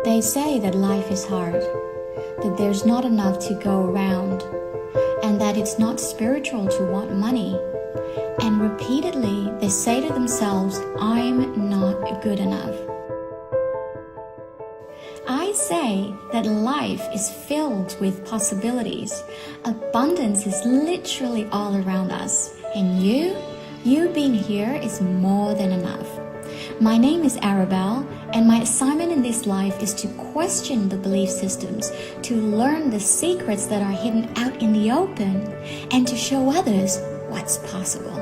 They say that life is hard, that there's not enough to go around, and that it's not spiritual to want money. And repeatedly, they say to themselves, I'm not good enough. I say that life is filled with possibilities. Abundance is literally all around us. And you being here is more than enough. My name is Arabelle, and my assignment in this life is to question the belief systems, to learn the secrets that are hidden out in the open, and to show others what's possible.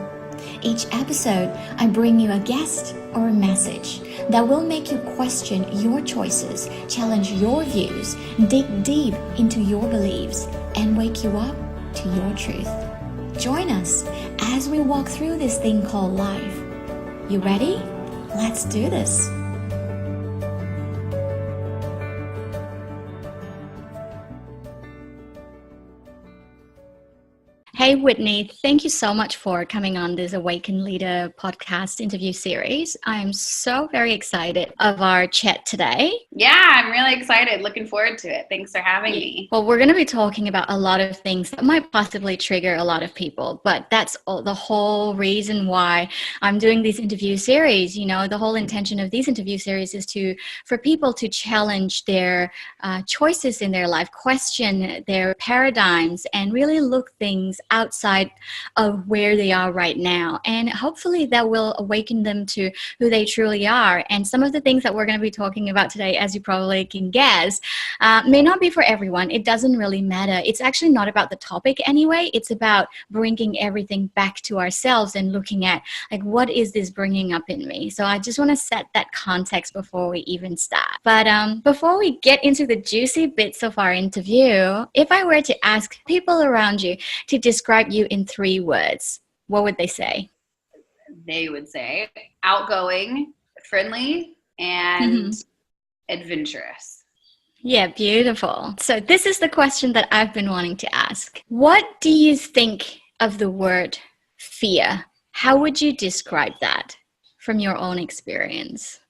Each episode, I bring you a guest or a message that will make you question your choices, challenge your views, dig deep into your beliefs, and wake you up to your truth. Join us as we walk through this thing called life. You ready? Let's do this. Hey, Whitney, thank you so much for coming on this Awaken Leader podcast interview series. I'm so very excited of our chat today. Yeah, I'm really excited. Looking forward to it. Thanks for having me. Well, we're going to be talking about a lot of things that might possibly trigger a lot of people, but that's the whole reason why I'm doing this interview series. You know, the whole intention of these interview series is for people to challenge their choices in their life, question their paradigms, and really look things outside of where they are right now. And hopefully that will awaken them to who they truly are. And some of the things that we're going to be talking about today, as you probably can guess, may not be for everyone. It doesn't really matter. It's actually not about the topic anyway. It's about bringing everything back to ourselves and looking at, like, what is this bringing up in me? So I just want to set that context before we even start. But before we get into the juicy bits of our interview, if I were to ask people around you to describe you in 3 words, what would they say? They would say outgoing, friendly, and adventurous. Yeah, beautiful. So this is the question that I've been wanting to ask. What do you think of the word fear? How would you describe that from your own experience?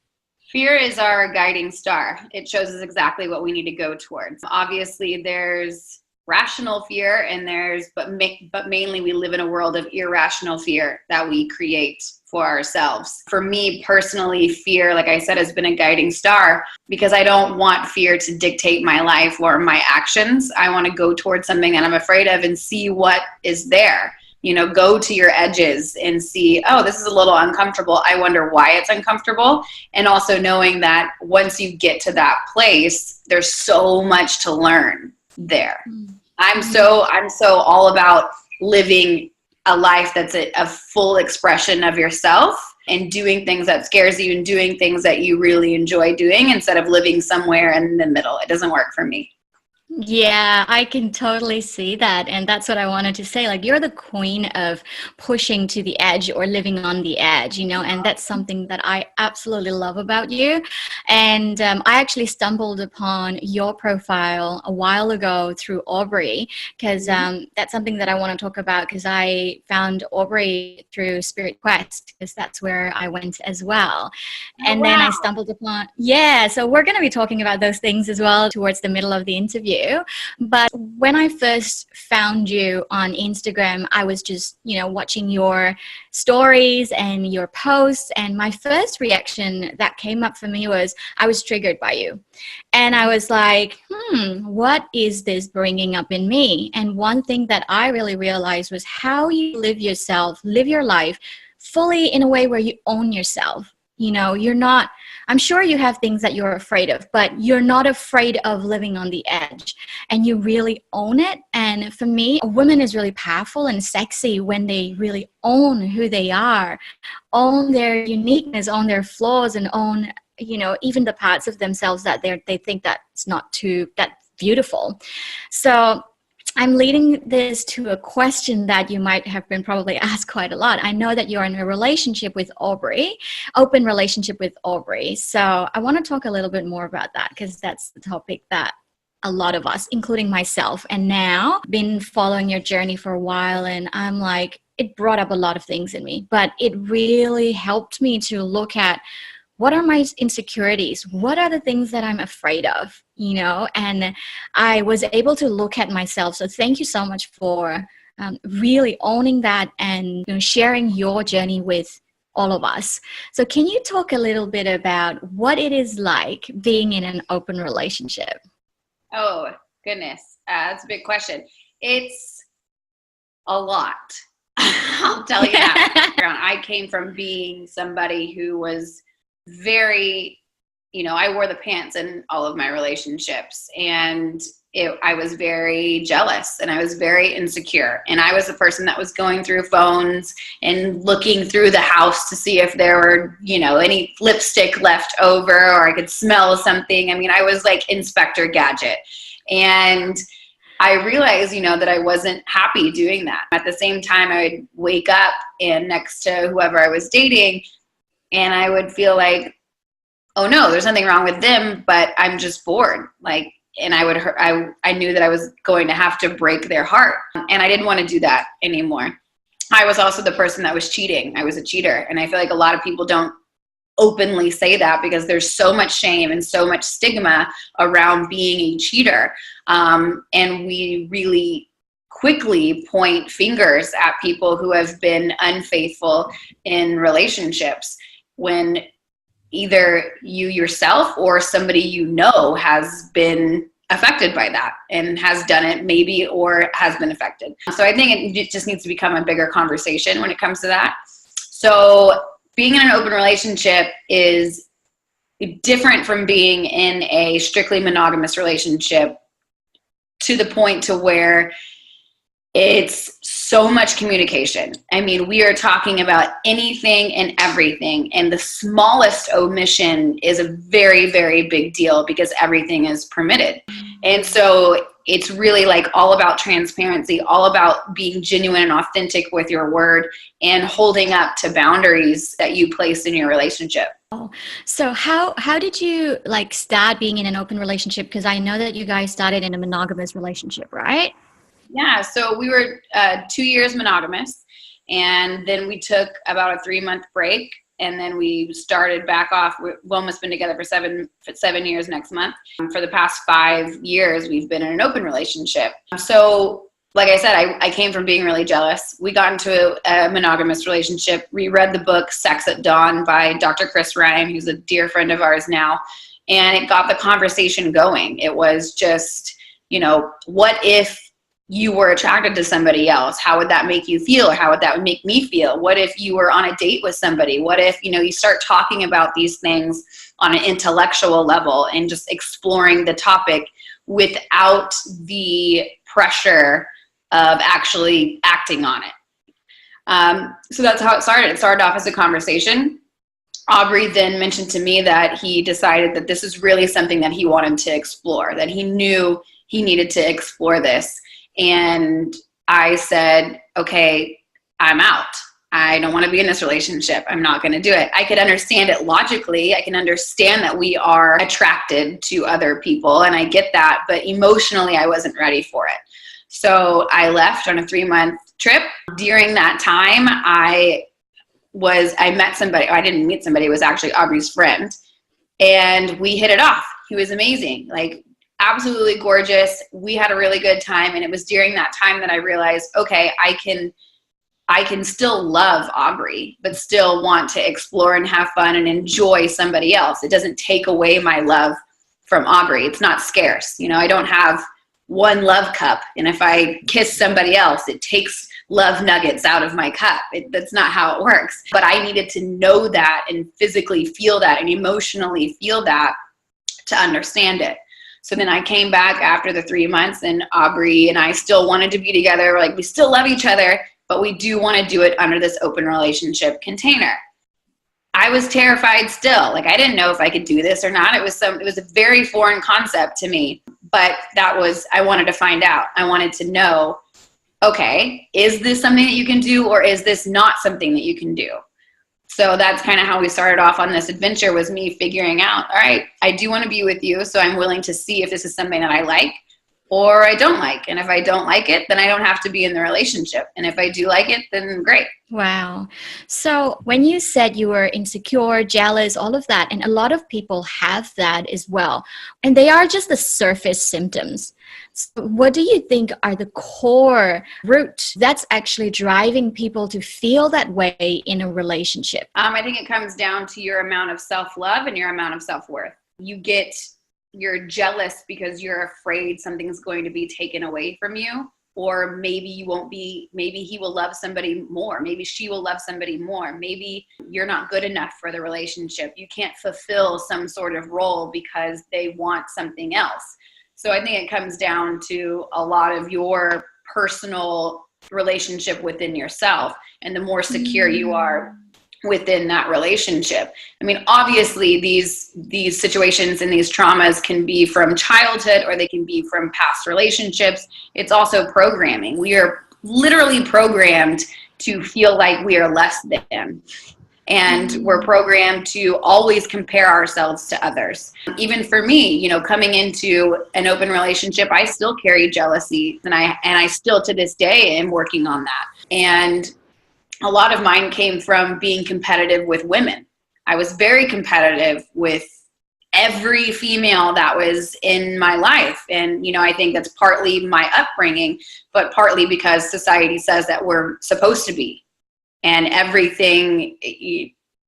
Fear is our guiding star. It shows us exactly what we need to go towards. Obviously, there's rational fear and but mainly we live in a world of irrational fear that we create for ourselves. For me personally, fear, like I said, has been a guiding star because I don't want fear to dictate my life or my actions. I want to go towards something that I'm afraid of and see what is there. You know, go to your edges and see, oh, this is a little uncomfortable. I wonder why it's uncomfortable. And also knowing that once you get to that place, there's so much to learn there. I'm so all about living a life that's a full expression of yourself and doing things that scares you and doing things that you really enjoy doing instead of living somewhere in the middle. It doesn't work for me. Yeah, I can totally see that. And that's what I wanted to say. Like, you're the queen of pushing to the edge or living on the edge, you know, and that's something that I absolutely love about you. And I actually stumbled upon your profile a while ago through Aubrey, because that's something that I want to talk about, because I found Aubrey through Spirit Quest, because that's where I went as well. And then I stumbled upon, so we're going to be talking about those things as well towards the middle of the interview. But when I first found you on Instagram, I was just, watching your stories and your posts. And my first reaction that came up for me was I was triggered by you. And I was like, what is this bringing up in me? And one thing that I really realized was how you live your life fully in a way where you own yourself. You know, you're not, I'm sure you have things that you're afraid of, but you're not afraid of living on the edge, and you really own it. And for me, a woman is really powerful and sexy when they really own who they are, own their uniqueness, own their flaws, and own, even the parts of themselves that they think that's not too that beautiful. So I'm leading this to a question that you might have been probably asked quite a lot. I know that you're in a relationship with Aubrey, open relationship with Aubrey. So I want to talk a little bit more about that, because that's the topic that a lot of us, including myself, and now been following your journey for a while. And I'm like, it brought up a lot of things in me, but it really helped me to look at what are my insecurities? What are the things that I'm afraid of? And I was able to look at myself. So thank you so much for really owning that and sharing your journey with all of us. So can you talk a little bit about what it is like being in an open relationship? Oh, goodness. That's a big question. It's a lot. I'll tell you that. I came from being somebody who was very, I wore the pants in all of my relationships, and I was very jealous and I was very insecure. And I was the person that was going through phones and looking through the house to see if there were, any lipstick left over or I could smell something. I mean, I was like Inspector Gadget. And I realized, that I wasn't happy doing that. At the same time, I would wake up and next to whoever I was dating, and I would feel like, oh no, there's nothing wrong with them, but I'm just bored. And I knew that I was going to have to break their heart. And I didn't want to do that anymore. I was also the person that was cheating. I was a cheater. And I feel like a lot of people don't openly say that because there's so much shame and so much stigma around being a cheater. And we really quickly point fingers at people who have been unfaithful in relationships when either you yourself or somebody has been affected by that and has done it maybe or has been affected. So I think it just needs to become a bigger conversation when it comes to that. So being in an open relationship is different from being in a strictly monogamous relationship, to the point to where it's so much communication. I mean, we are talking about anything and everything, and the smallest omission is a very, very big deal because everything is permitted. And so it's really like all about transparency, all about being genuine and authentic with your word and holding up to boundaries that you place in your relationship. So how did you start being in an open relationship? Because I know that you guys started in a monogamous relationship, right? Yeah, so we were 2 years monogamous, and then we took about a 3-month break, and then we started back off. We've almost been together for seven years next month. For the past 5 years, we've been in an open relationship. So like I said, I came from being really jealous. We got into a monogamous relationship. We read the book Sex at Dawn by Dr. Chris Ryan, who's a dear friend of ours now, and it got the conversation going. It was just, what if you were attracted to somebody else? How would that make you feel? Or how would that make me feel? What if you were on a date with somebody? What if, you start talking about these things on an intellectual level and just exploring the topic without the pressure of actually acting on it. So that's how it started. It started off as a conversation. Aubrey then mentioned to me that he decided that this is really something that he wanted to explore, that he knew he needed to explore this. And I said, okay, I'm out. I don't want to be in this relationship. I'm not going to do it. I could understand it logically. I can understand that we are attracted to other people, and I get that, but emotionally I wasn't ready for it. So I left on a 3-month trip. During that time, I met somebody. I didn't meet somebody. It was actually Aubrey's friend. And we hit it off. He was amazing. Absolutely gorgeous. We had a really good time. And it was during that time that I realized, okay, I can still love Aubrey, but still want to explore and have fun and enjoy somebody else. It doesn't take away my love from Aubrey. It's not scarce. I don't have one love cup, and if I kiss somebody else, it takes love nuggets out of my cup. That's not how it works. But I needed to know that and physically feel that and emotionally feel that to understand it. So then I came back after the 3 months, and Aubrey and I still wanted to be together. We still love each other, but we do want to do it under this open relationship container. I was terrified still. I didn't know if I could do this or not. It was a very foreign concept to me, but I wanted to find out. I wanted to know, okay, is this something that you can do, or is this not something that you can do? So that's kind of how we started off on this adventure, was me figuring out, all right, I do want to be with you, so I'm willing to see if this is something that I like. or I don't like. And if I don't like it, then I don't have to be in the relationship. And if I do like it, then great. Wow. So when you said you were insecure, jealous, all of that, and a lot of people have that as well, and they are just the surface symptoms. So what do you think are the core root that's actually driving people to feel that way in a relationship? I think it comes down to your amount of self-love and your amount of self-worth. You're jealous because you're afraid something's going to be taken away from you. Or maybe he will love somebody more. Maybe she will love somebody more. Maybe you're not good enough for the relationship. You can't fulfill some sort of role because they want something else. So I think it comes down to a lot of your personal relationship within yourself. And the more secure you are within that relationship. I mean, obviously these situations and these traumas can be from childhood or they can be from past relationships. It's also programming. We are literally programmed to feel like we are less than. And we're programmed to always compare ourselves to others. Even for me, coming into an open relationship, I still carry jealousy, and I still to this day am working on that. And a lot of mine came from being competitive with women. I was very competitive with every female that was in my life. And, I think that's partly my upbringing, but partly because society says that we're supposed to be. And everything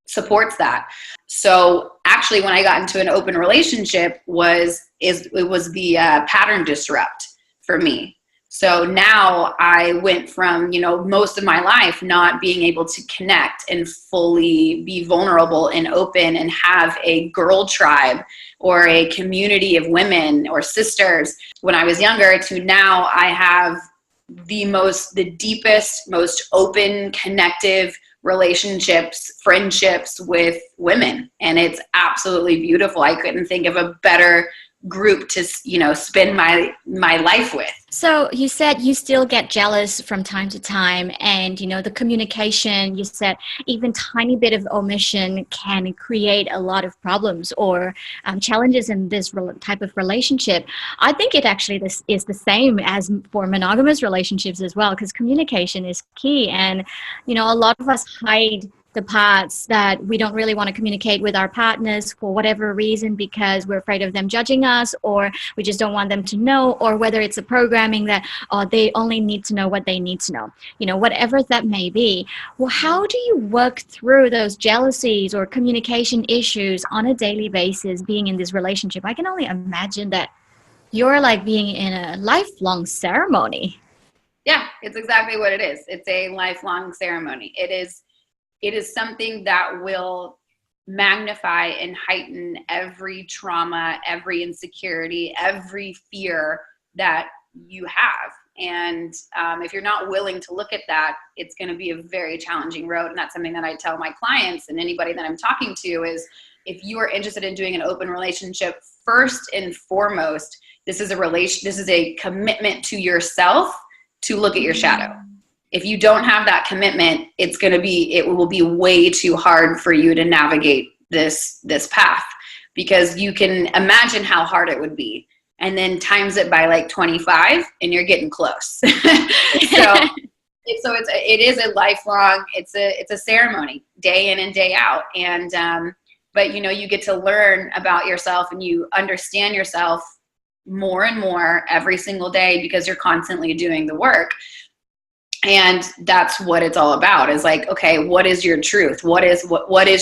supports that. So actually, when I got into an open relationship, it was the pattern disrupt for me. So now I went from, most of my life not being able to connect and fully be vulnerable and open and have a girl tribe or a community of women or sisters when I was younger, to now I have the deepest, most open, connective relationships, friendships with women. And it's absolutely beautiful. I couldn't think of a better group to, spend my life with. So you said you still get jealous from time to time, and the communication, you said even tiny bit of omission can create a lot of problems or challenges in this type of relationship. I think it actually is the same as for monogamous relationships as well, because communication is key. And a lot of us hide the parts that we don't really want to communicate with our partners for whatever reason, because we're afraid of them judging us, or we just don't want them to know, or whether it's a programming that they only need to know what they need to know, whatever that may be. Well, how do you work through those jealousies or communication issues on a daily basis being in this relationship? I can only imagine that you're like being in a lifelong ceremony. Yeah, it's exactly what it is. It's a lifelong ceremony. It is something that will magnify and heighten every trauma, every insecurity, every fear that you have. And if you're not willing to look at that, it's going to be a very challenging road. And that's something that I tell my clients and anybody that I'm talking to is, if you are interested in doing an open relationship, first and foremost, this is a commitment to yourself to look at your shadow. If you don't have that commitment, it will be way too hard for you to navigate this path, because you can imagine how hard it would be, and then times it by like 25 and you're getting close. So it is a lifelong, it's a ceremony day in and day out. And, but you get to learn about yourself and you understand yourself more and more every single day because you're constantly doing the work. And that's what it's all about, is like, okay, what is your truth? What is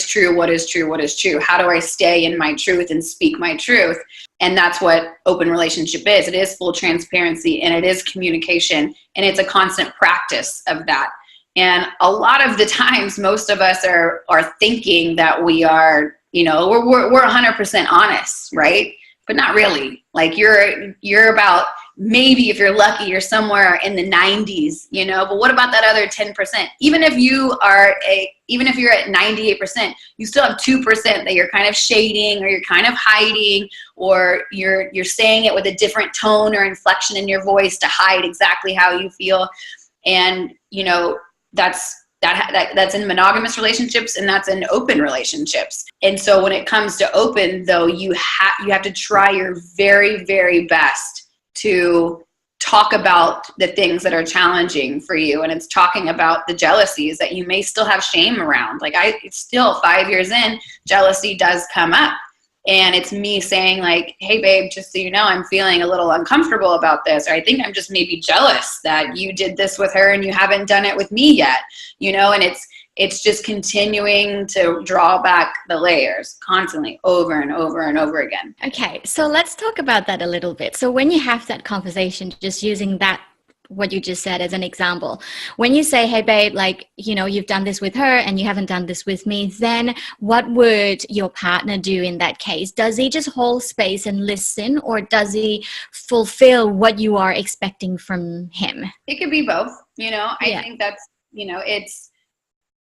true? What is true? What is true? How do I stay in my truth and speak my truth? And that's what open relationship is. It is full transparency, and it is communication, and it's a constant practice of that. And a lot of the times, most of us are thinking that we are, we're 100% honest, right? But not really. Like you're about, maybe if you're lucky, you're somewhere in the 90s, but what about that other 10%? Even if you're at 98%, you still have 2% that you're kind of shading, or you're kind of hiding, or you're saying it with a different tone or inflection in your voice to hide exactly how you feel. And, that's in monogamous relationships, and that's in open relationships. And so when it comes to open, though, you have to try your very, very best to talk about the things that are challenging for you. And it's talking about the jealousies that you may still have shame around. Like it's still 5 years in, jealousy does come up. And it's me saying like, hey babe, just so you know, I'm feeling a little uncomfortable about this. Or I think I'm just maybe jealous that you did this with her and you haven't done it with me yet, you know? And it's just continuing to draw back the layers constantly over and over and over again. Okay, so let's talk about that a little bit. So when you have that conversation, just using that, what you just said as an example, when you say, hey babe, like, you know, you've done this with her and you haven't done this with me, then what would your partner do in that case? Does he just hold space and listen, or does he fulfill what you are expecting from him? It could be both, you know. I think that's, you know,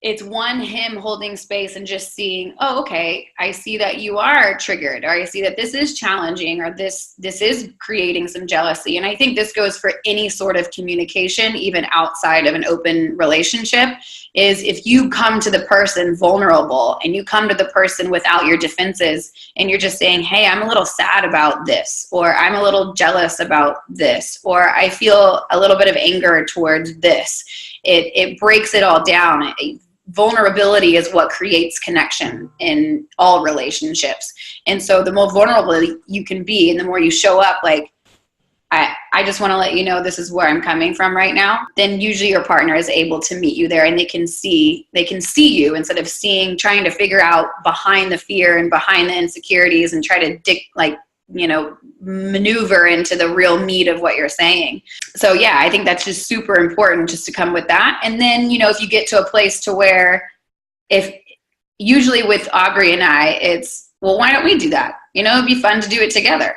it's one, him holding space and just seeing, oh, okay, I see that you are triggered, or I see that this is challenging, or this is creating some jealousy. And I think this goes for any sort of communication, even outside of an open relationship, is if you come to the person vulnerable and you come to the person without your defenses and you're just saying, hey, I'm a little sad about this, or I'm a little jealous about this, or I feel a little bit of anger towards this. It breaks it all down. Vulnerability is what creates connection in all relationships. And so the more vulnerable you can be and the more you show up like, I just want to let you know this is where I'm coming from right now, then usually your partner is able to meet you there and they can see you instead of trying to figure out behind the fear and behind the insecurities and try to maneuver into the real meat of what you're saying. So yeah, I think that's just super important just to come with that. And then, you know, if you get to a place to where usually with Aubrey and I, it's, well, why don't we do that? You know, it'd be fun to do it together,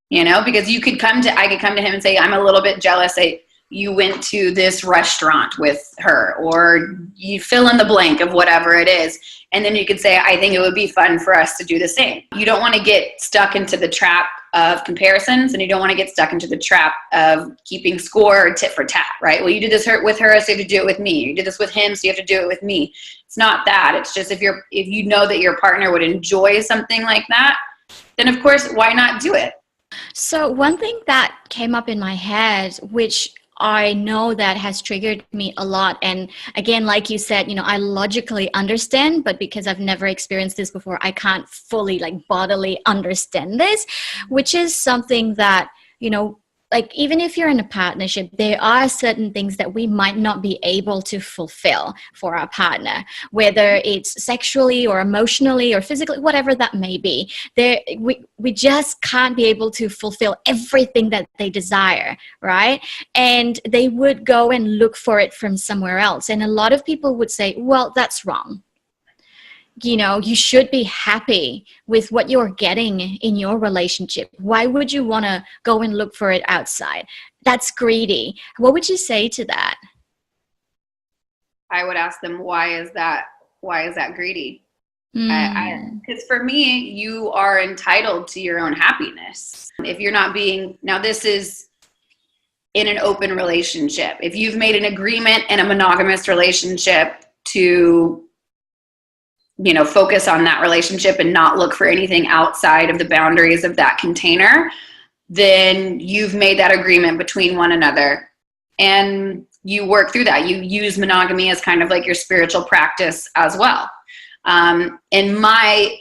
you know, because I could come to him and say, I'm a little bit jealous that you went to this restaurant with her, or you fill in the blank of whatever it is. And then you could say, I think it would be fun for us to do the same. You don't want to get stuck into the trap of comparisons, and you don't want to get stuck into the trap of keeping score or tit for tat, right? Well, you did this with her, so you have to do it with me. You did this with him, so you have to do it with me. It's not that. It's just if you know that your partner would enjoy something like that, then of course, why not do it? So one thing that came up in my head, which I know that has triggered me a lot. And again, like you said, you know, I logically understand, but because I've never experienced this before, I can't fully bodily understand this, which is something that, you know, like even if you're in a partnership, there are certain things that we might not be able to fulfill for our partner, whether it's sexually or emotionally or physically, whatever that may be. We just can't be able to fulfill everything that they desire, right? And they would go and look for it from somewhere else. And a lot of people would say, well, that's wrong. You know, you should be happy with what you're getting in your relationship. Why would you want to go and look for it outside? That's greedy. What would you say to that? I would ask them, why is that greedy? Because for me, you are entitled to your own happiness. If you're not now this is in an open relationship. If you've made an agreement in a monogamous relationship to, you know, focus on that relationship and not look for anything outside of the boundaries of that container, then you've made that agreement between one another and you work through that. You use monogamy as kind of like your spiritual practice as well. In my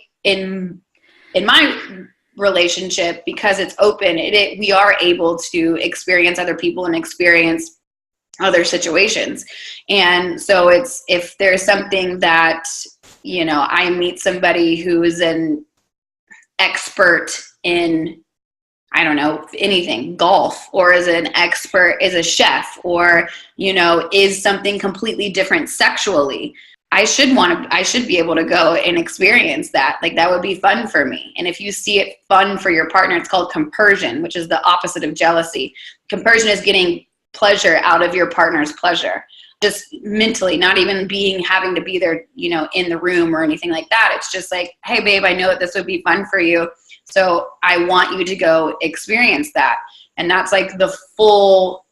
relationship, because it's open, we are able to experience other people and experience other situations. And so if there's something that, you know, I meet somebody who is an expert in, I don't know, anything, golf, or is an expert, is a chef, or, you know, is something completely different sexually, I should be able to go and experience that. Like, that would be fun for me. And if you see it fun for your partner, it's called compersion, which is the opposite of jealousy. Compersion is getting pleasure out of your partner's pleasure. Just mentally, not even having to be there, you know, in the room or anything like that. It's just like, hey babe, I know that this would be fun for you, so I want you to go experience that. And that's like the full,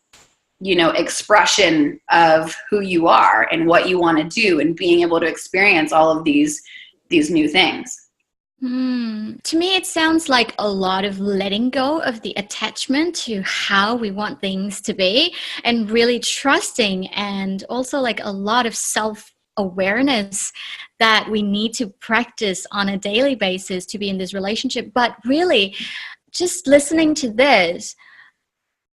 you know, expression of who you are and what you want to do, and being able to experience all of these new things. To me, it sounds like a lot of letting go of the attachment to how we want things to be and really trusting, and also like a lot of self awareness that we need to practice on a daily basis to be in this relationship. But really, just listening to this,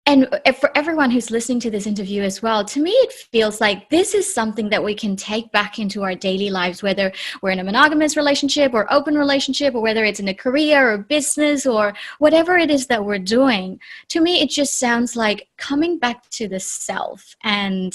and for everyone who's listening to this interview as well, to me, it feels like this is something that we can take back into our daily lives, whether we're in a monogamous relationship or open relationship, or whether it's in a career or business or whatever it is that we're doing. To me, it just sounds like coming back to the self and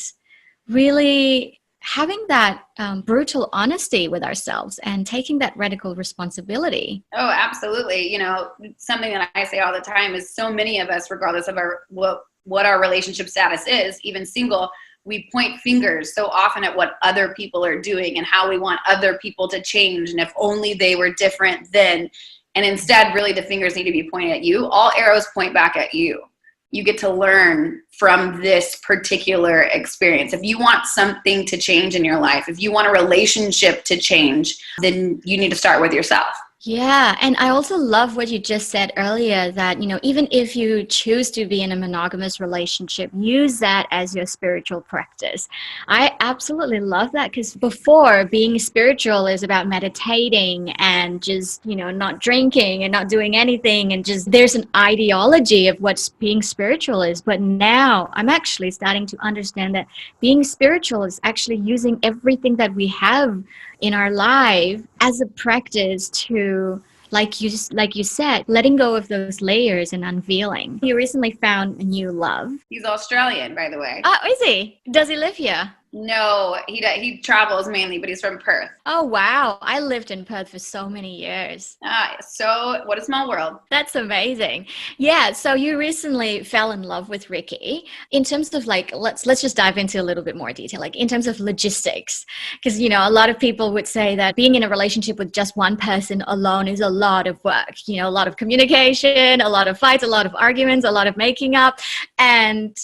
really having that brutal honesty with ourselves and taking that radical responsibility. Oh, absolutely. You know, something that I say all the time is so many of us, regardless of our what our relationship status is, even single, we point fingers so often at what other people are doing and how we want other people to change. And if only they were different then. And instead, really, the fingers need to be pointed at you. All arrows point back at you. You get to learn from this particular experience. If you want something to change in your life, if you want a relationship to change, then you need to start with yourself. Yeah, and I also love what you just said earlier that, even if you choose to be in a monogamous relationship, use that as your spiritual practice. I absolutely love that, because before, being spiritual is about meditating and just, not drinking and not doing anything, and just there's an ideology of what being spiritual is. But now I'm actually starting to understand that being spiritual is actually using everything that we have in our life as a practice to, like you said, letting go of those layers and unveiling. You recently found a new love. He's Australian, by the way. Oh, is he? Does he live here? No, he travels mainly, but he's from Perth. Oh, wow. I lived in Perth for so many years. So what a small world. That's amazing. Yeah, so you recently fell in love with Ricky. In terms of let's just dive into a little bit more detail, like in terms of logistics, because a lot of people would say that being in a relationship with just one person alone is a lot of work, a lot of communication, a lot of fights, a lot of arguments, a lot of making up, and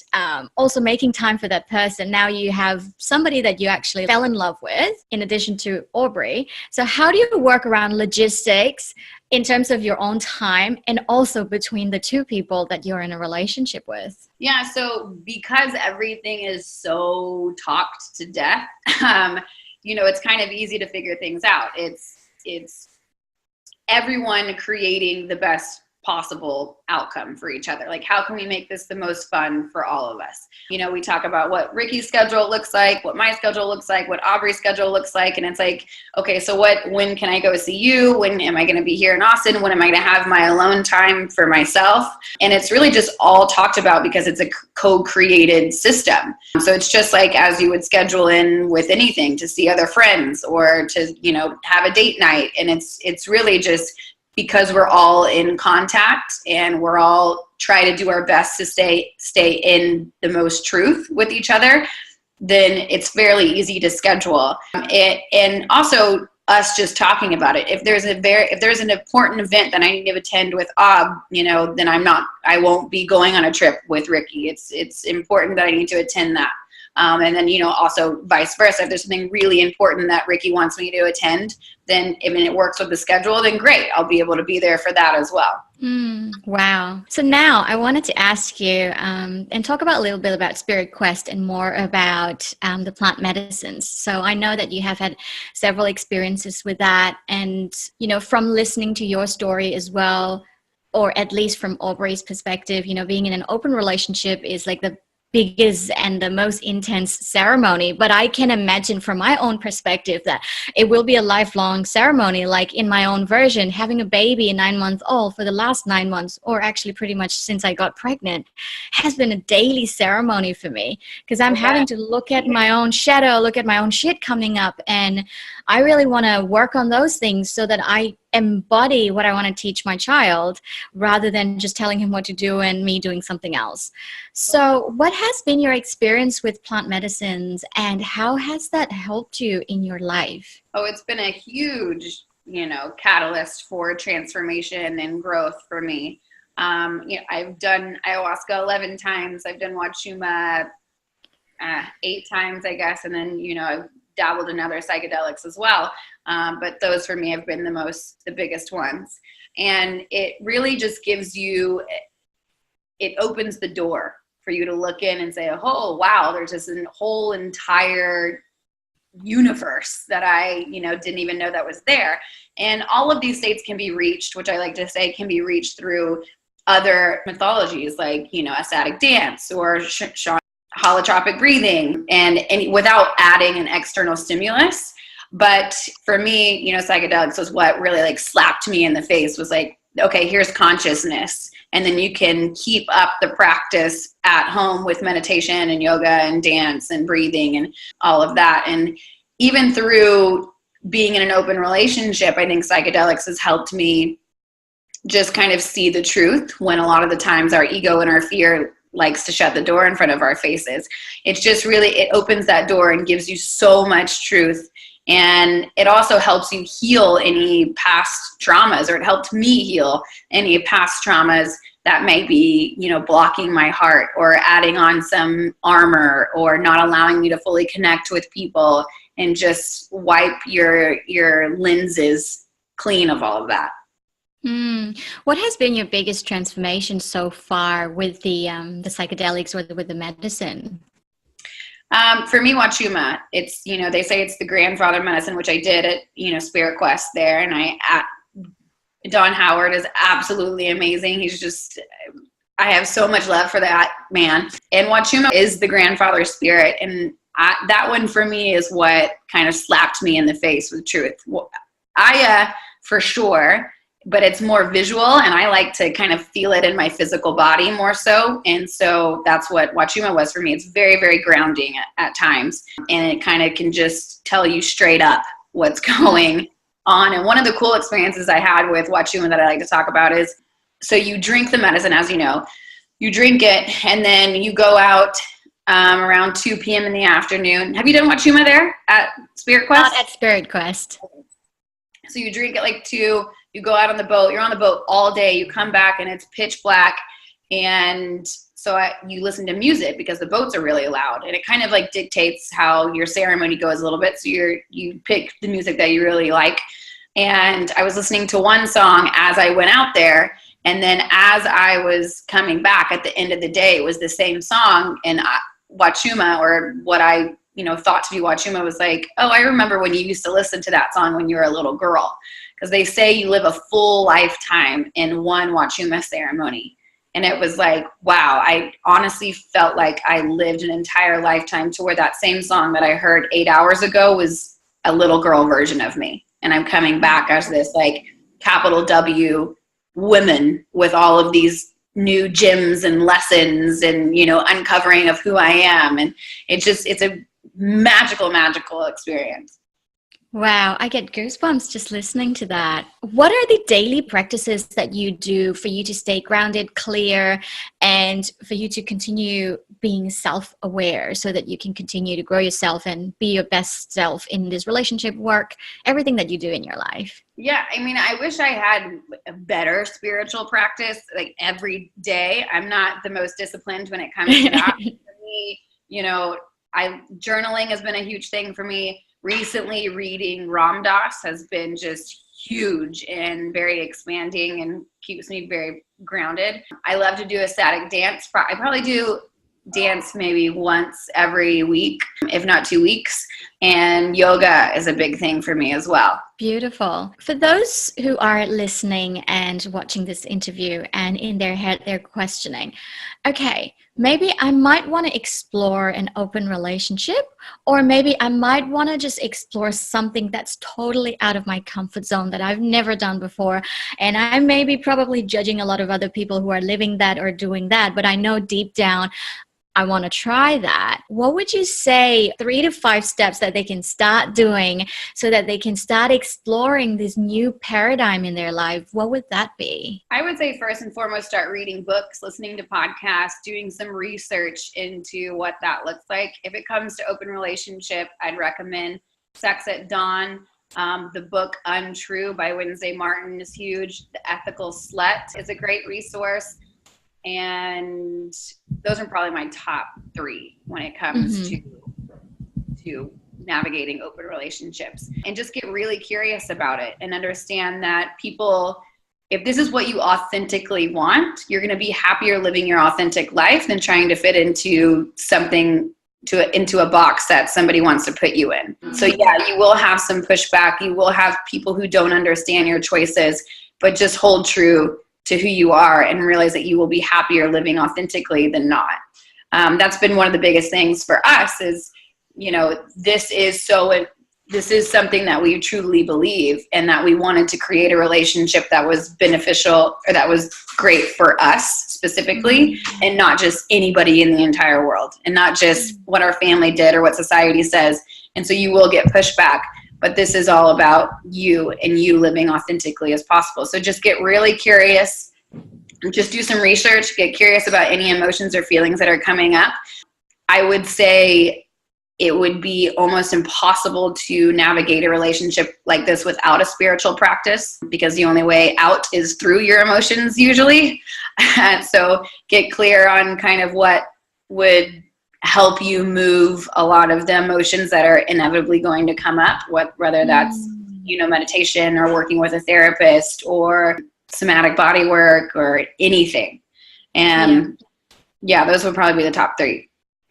also making time for that person. Now you have somebody that you actually fell in love with in addition to Aubrey. So how do you work around logistics in terms of your own time and also between the two people that you're in a relationship with? Yeah, so because everything is so talked to death, it's kind of easy to figure things out. It's everyone creating the best possible outcome for each other. Like, how can we make this the most fun for all of us? We talk about what Ricky's schedule looks like, what my schedule looks like, what Aubrey's schedule looks like. And it's like, okay, so when can I go see you? When am I going to be here in Austin? When am I going to have my alone time for myself? And it's really just all talked about because it's a co-created system. So it's just like as you would schedule in with anything, to see other friends or to, have a date night. And it's really just because we're all in contact and we're all try to do our best to stay in the most truth with each other, then it's fairly easy to schedule. And also us just talking about it. If there's an important event that I need to attend with then I won't be going on a trip with Ricky. It's important that I need to attend that. And then, also vice versa. If there's something really important that Ricky wants me to attend, then it works with the schedule, then great. I'll be able to be there for that as well. Wow. So now I wanted to ask you and talk about a little bit about Spirit Quest and more about the plant medicines. So I know that you have had several experiences with that. And, from listening to your story as well, or at least from Aubrey's perspective, being in an open relationship is like the biggest and the most intense ceremony. But I can imagine from my own perspective that it will be a lifelong ceremony. Like in my own version, having a baby 9 months old for the last 9 months, or actually pretty much since I got pregnant, has been a daily ceremony for me, because I'm having to look at my own shadow, look at my own shit coming up. And I really want to work on those things so that I embody what I want to teach my child, rather than just telling him what to do and me doing something else. So what has been your experience with plant medicines, and how has that helped you in your life? Oh, it's been a huge, catalyst for transformation and growth for me. I've done ayahuasca 11 times. I've done Wachuma 8 times, I guess. And then, I've dabbled in other psychedelics as well. But those for me have been the biggest ones. And it really just gives you, it opens the door for you to look in and say, oh, wow, there's this whole entire universe that I, didn't even know that was there. And all of these states can be reached, which I like to say can be reached through other mythologies like, ecstatic dance or holotropic breathing and without adding an external stimulus. But for me, psychedelics was what really like slapped me in the face, was like, okay, here's consciousness. And then you can keep up the practice at home with meditation and yoga and dance and breathing and all of that. And even through being in an open relationship, I think psychedelics has helped me just kind of see the truth when a lot of the times our ego and our fear likes to shut the door in front of our faces. It's just really, it opens that door and gives you so much truth. And it also helps you heal any past traumas, or it helped me heal any past traumas that may be, blocking my heart or adding on some armor or not allowing me to fully connect with people, and just wipe your lenses clean of all of that. What has been your biggest transformation so far with the psychedelics or with the medicine? For me, Wachuma, it's, they say it's the grandfather medicine, which I did at, Spirit Quest there. And Don Howard is absolutely amazing. He's just, I have so much love for that man. And Wachuma is the grandfather spirit. And that one for me is what kind of slapped me in the face with truth. Aya, for sure, but it's more visual, and I like to kind of feel it in my physical body more so. And so that's what Wachuma was for me. It's very, very grounding at times, and it kind of can just tell you straight up what's going on. And one of the cool experiences I had with Wachuma that I like to talk about is, so you drink the medicine, as you know, you drink it, and then you go out around 2 p.m. in the afternoon. Have you done Wachuma there at Spirit Quest? Not at Spirit Quest. So you drink at like 2, you go out on the boat, you're on the boat all day, you come back and it's pitch black. And so you listen to music because the boats are really loud, and it kind of like dictates how your ceremony goes a little bit. So you pick the music that you really like. And I was listening to one song as I went out there. And then as I was coming back at the end of the day, it was the same song. And Wachuma, or what I thought to be Wachuma, was like, oh, I remember when you used to listen to that song when you were a little girl. Because they say you live a full lifetime in one Wachuma ceremony. And it was like, wow, I honestly felt like I lived an entire lifetime, to where that same song that I heard 8 hours ago was a little girl version of me. And I'm coming back as this like capital W woman with all of these new gems and lessons and, uncovering of who I am. And it's a magical, magical experience. Wow, I get goosebumps just listening to that. What are the daily practices that you do for you to stay grounded, clear, and for you to continue being self-aware so that you can continue to grow yourself and be your best self in this relationship, work, everything that you do in your life? Yeah, I mean, I wish I had a better spiritual practice like every day. I'm not the most disciplined when it comes to that. For me, journaling has been a huge thing for me. Recently, reading Ram Dass has been just huge and very expanding and keeps me very grounded. I love to do ecstatic dance. I probably do dance maybe once every week, if not 2 weeks. And yoga is a big thing for me as well. Beautiful. For those who are listening and watching this interview and in their head they're questioning, okay, maybe I might want to explore an open relationship, or maybe I might want to just explore something that's totally out of my comfort zone that I've never done before. And I may be probably judging a lot of other people who are living that or doing that, but I know deep down I want to try that. What would you say 3 to 5 steps that they can start doing so that they can start exploring this new paradigm in their life? What would that be? I would say first and foremost, start reading books, listening to podcasts, doing some research into what that looks like. If it comes to open relationship, I'd recommend Sex at Dawn. The book Untrue by Wednesday Martin is huge. The Ethical Slut is a great resource. And those are probably my top 3 when it comes to navigating open relationships, and just get really curious about it and understand that people, if this is what you authentically want, you're going to be happier living your authentic life than trying to fit into something, into a box that somebody wants to put you in. So yeah, you will have some pushback. You will have people who don't understand your choices, but just hold true to who you are and realize that you will be happier living authentically than not. That's been one of the biggest things for us is, you know, this is something that we truly believe, and that we wanted to create a relationship that was beneficial, or that was great for us specifically, and not just anybody in the entire world, and not just what our family did or what society says. And so you will get pushback, but this is all about you and you living authentically as possible. So just get really curious, just do some research, get curious about any emotions or feelings that are coming up. I would say it would be almost impossible to navigate a relationship like this without a spiritual practice, because the only way out is through your emotions usually. So get clear on kind of what would help you move a lot of the emotions that are inevitably going to come up, whether that's, you know, meditation or working with a therapist or somatic body work or anything. And yeah, those would probably be the top 3.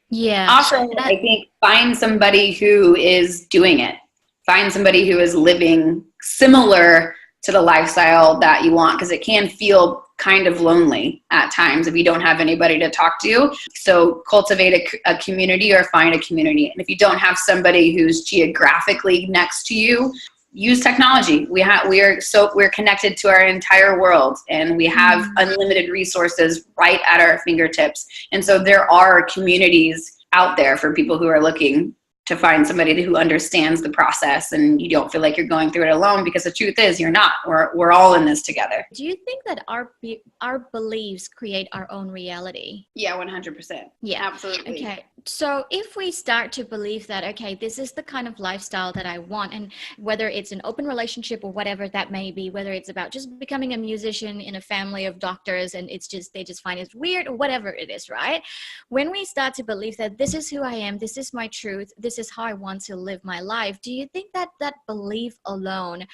Yeah. Also, I think find somebody who is doing it. Find somebody who is living similar to the lifestyle that you want, because it can feel kind of lonely at times if you don't have anybody to talk to. So cultivate a community, or find a community. And if you don't have somebody who's geographically next to you, use technology. We're connected to our entire world, and we have unlimited resources right at our fingertips. And so there are communities out there for people who are looking to find somebody who understands the process, and you don't feel like you're going through it alone, because the truth is you're not. We're all in this together. Do you think that our beliefs create our own reality? Yeah, 100%. Yeah, absolutely. Okay. So if we start to believe that, okay, this is the kind of lifestyle that I want, and whether it's an open relationship or whatever that may be, whether it's about just becoming a musician in a family of doctors and they just find it weird, or whatever it is, right? When we start to believe that this is who I am, this is my truth, this is how I want to live my life, do you think that that belief alone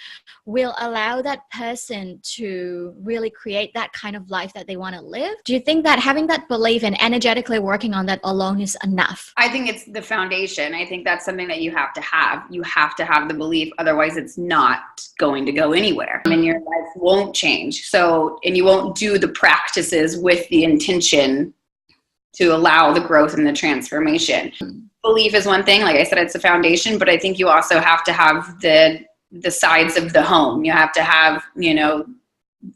will allow that person to really create that kind of life that they want to live? Do you think that having that belief and energetically working on that alone is enough? I think it's the foundation. I think that's something that you have to have. You have to have the belief. Otherwise, it's not going to go anywhere. I mean, your life won't change. So, and you won't do the practices with the intention to allow the growth and the transformation. Belief is one thing. Like I said, it's the foundation, but I think you also have to have the sides of the home. You have to have, you know,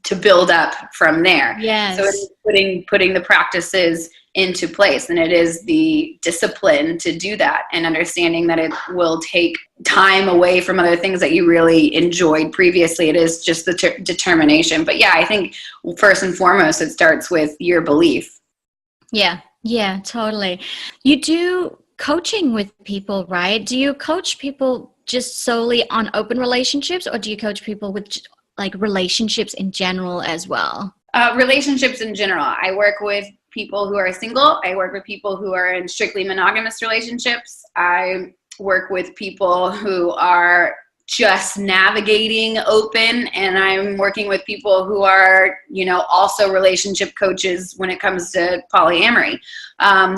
to build up from there. Yes. So it is putting the practices into place, and it is the discipline to do that, and understanding that it will take time away from other things that you really enjoyed previously. It is just the determination. But yeah, I think first and foremost, it starts with your belief. Yeah, totally. You do coaching with people, right? Do you coach people just solely on open relationships, or do you coach people with like relationships in general as well? Relationships in general. I work with people who are single. I work with people who are in strictly monogamous relationships. I work with people who are just navigating open, and I'm working with people who are, you know, also relationship coaches when it comes to polyamory.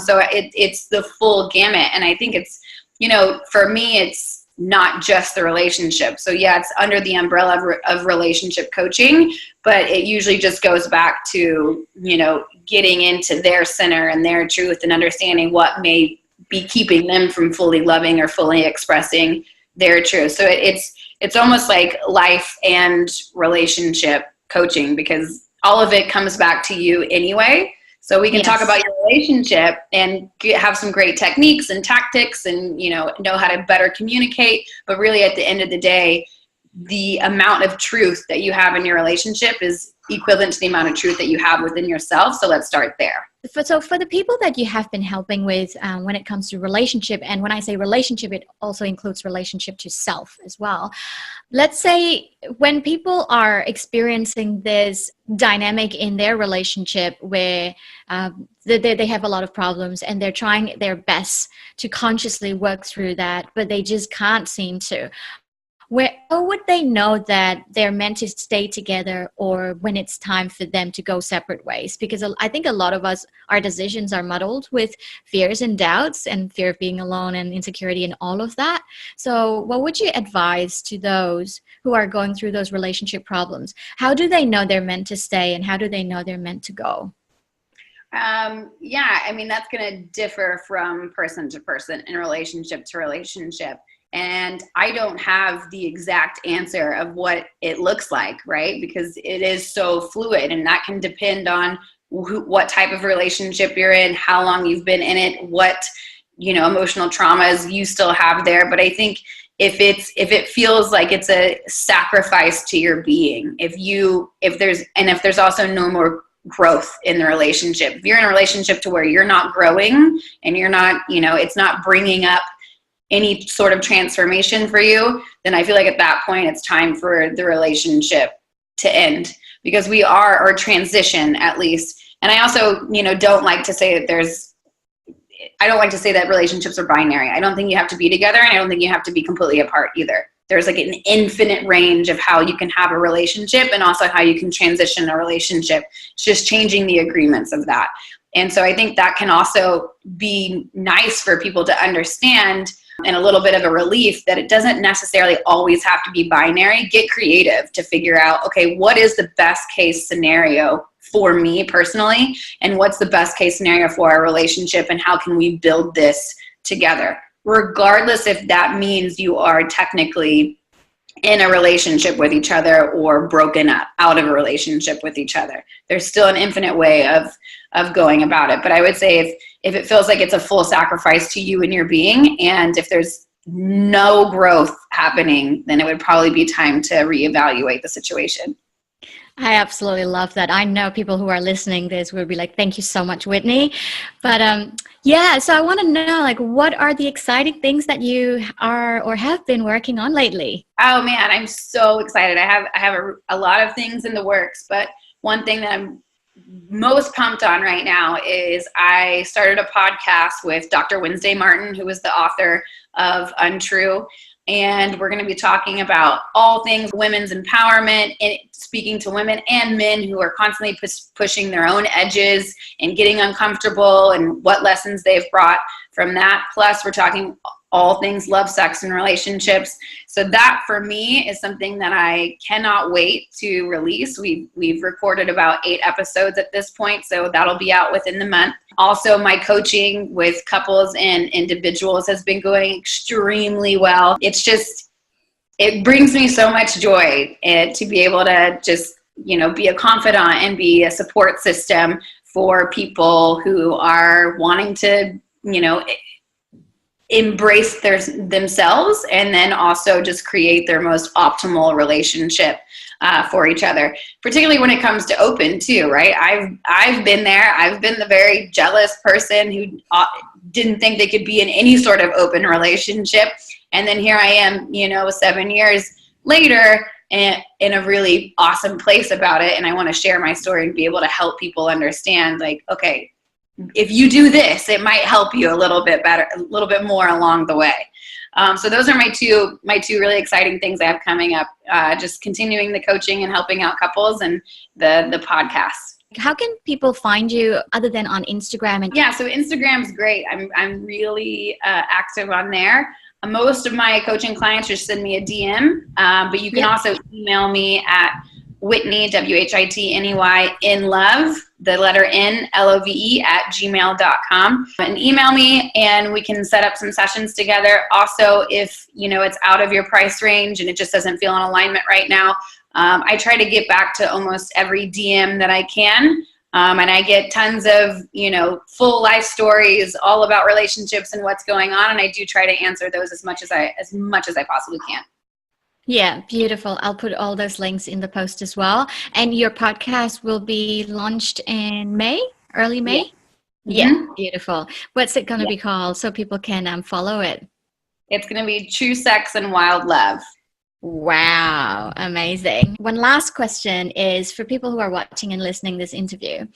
So it's the full gamut. And I think it's, you know, for me, it's not just the relationship. So yeah, it's under the umbrella of relationship coaching, but it usually just goes back to, you know, getting into their center and their truth, and understanding what may be keeping them from fully loving or fully expressing their truth. So it's almost like life and relationship coaching, because all of it comes back to you anyway. So we can talk about your relationship and have some great techniques and tactics, and, you know how to better communicate. But really, at the end of the day, the amount of truth that you have in your relationship is equivalent to the amount of truth that you have within yourself. So let's start there. So for the people that you have been helping with when it comes to relationship, and when I say relationship, it also includes relationship to self as well. Let's say when people are experiencing this dynamic in their relationship where they have a lot of problems and they're trying their best to consciously work through that, but they just can't seem to. How would they know that they're meant to stay together or when it's time for them to go separate ways? Because I think a lot of us, our decisions are muddled with fears and doubts and fear of being alone and insecurity and all of that. So what would you advise to those who are going through those relationship problems? How do they know they're meant to stay and how do they know they're meant to go? Yeah, I mean, that's going to differ from person to person and relationship to relationship. And I don't have the exact answer of what it looks like, right? Because it is so fluid and that can depend on what type of relationship you're in, how long you've been in it, what, emotional traumas you still have there. But I think if it feels like it's a sacrifice to your being, if there's also no more growth in the relationship, if you're in a relationship to where you're not growing and you're not, it's not bringing up any sort of transformation for you, then I feel like at that point it's time for the relationship to end, because or transition at least. And I also, don't like to say that relationships are binary. I don't think you have to be together and I don't think you have to be completely apart either. There's like an infinite range of how you can have a relationship and also how you can transition a relationship. It's just changing the agreements of that. And so I think that can also be nice for people to understand, and a little bit of a relief that it doesn't necessarily always have to be binary. Get creative to figure out, okay, what is the best case scenario for me personally? And what's the best case scenario for our relationship? And how can we build this together? Regardless if that means you are technically in a relationship with each other or broken up out of a relationship with each other. There's still an infinite way of going about it. But I would say if it feels like it's a full sacrifice to you and your being, and if there's no growth happening, then it would probably be time to reevaluate the situation. I absolutely love that. I know people who are listening this will be like, thank you so much, Whitney. But so I want to know, like, what are the exciting things that you are or have been working on lately? Oh man, I'm so excited. I have a lot of things in the works, but one thing that I'm most pumped on right now is I started a podcast with Dr. Wednesday Martin, who is the author of Untrue. And we're going to be talking about all things women's empowerment and speaking to women and men who are constantly pushing their own edges and getting uncomfortable and what lessons they've brought from that. Plus, we're talking all things love, sex, and relationships. So that for me is something that I cannot wait to release. We've recorded about 8 episodes at this point, so that'll be out within the month. Also, my coaching with couples and individuals has been going extremely well. It brings me so much joy to be able to just, be a confidant and be a support system for people who are wanting to, embrace themselves and then also just create their most optimal relationship for each other, particularly when it comes to open too, right? I've been there. I've been the very jealous person who didn't think they could be in any sort of open relationship. And then here I am, 7 years later in a really awesome place about it. And I want to share my story and be able to help people understand, like, okay, if you do this, it might help you a little bit better, a little bit more along the way. So those are my two really exciting things I have coming up. Just continuing the coaching and helping out couples, and the podcast. How can people find you other than on Instagram? Yeah, so Instagram's great. I'm really active on there. Most of my coaching clients just send me a DM, but you can also email me at Whitney, WHITNEY, in love, the letter N, LOVE @gmail.com, and email me and we can set up some sessions together. Also, if it's out of your price range and it just doesn't feel in alignment right now, I try to get back to almost every DM that I can. And I get tons of, full life stories all about relationships and what's going on. And I do try to answer those as much as I possibly can. Yeah, beautiful. I'll put all those links in the post as well. And your podcast will be launched in May, early May? Yeah, Mhm. beautiful. What's it going to Yeah. be called so people can follow it? It's going to be True Sex and Wild Love. Wow, amazing. One last question is for people who are watching and listening this interview.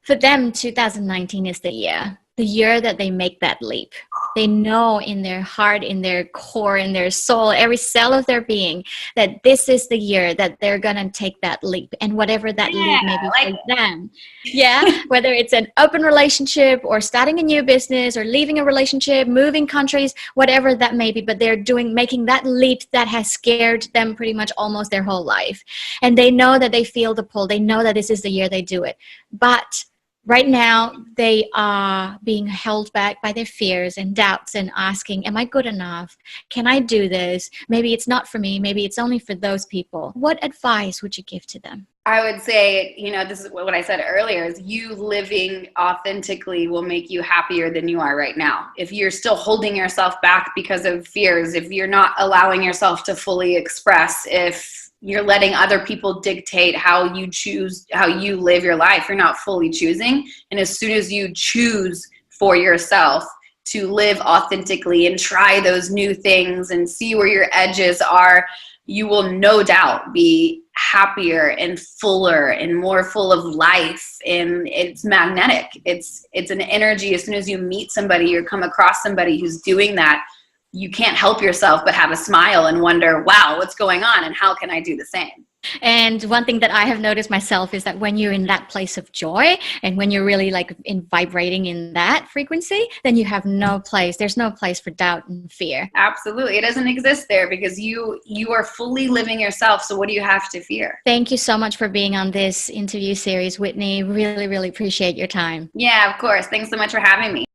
For them, 2019 is the year that they make that leap. They know in their heart, in their core, in their soul, every cell of their being, that this is the year that they're going to take that leap. And whatever that Yeah, leap may be I for like them. Yeah, whether it's an open relationship or starting a new business or leaving a relationship, moving countries, whatever that may be, but they're making that leap that has scared them pretty much almost their whole life. And they know that they feel the pull. They know that this is the year they do it. But right now, they are being held back by their fears and doubts and asking, am I good enough? Can I do this? Maybe it's not for me. Maybe it's only for those people. What advice would you give to them? I would say, this is what I said earlier, is you living authentically will make you happier than you are right now. If you're still holding yourself back because of fears, if you're not allowing yourself to fully express, if you're letting other people dictate how you live your life, you're not fully choosing. And as soon as you choose for yourself to live authentically and try those new things and see where your edges are, you will no doubt be happier and fuller and more full of life. And it's magnetic. It's an energy. As soon as you meet somebody or come across somebody who's doing that, you can't help yourself but have a smile and wonder, wow, what's going on and how can I do the same? And one thing that I have noticed myself is that when you're in that place of joy and when you're really vibrating in that frequency, then you have there's no place for doubt and fear. Absolutely. It doesn't exist there because you are fully living yourself. So what do you have to fear? Thank you so much for being on this interview series, Whitney. Really, really appreciate your time. Yeah, of course. Thanks so much for having me.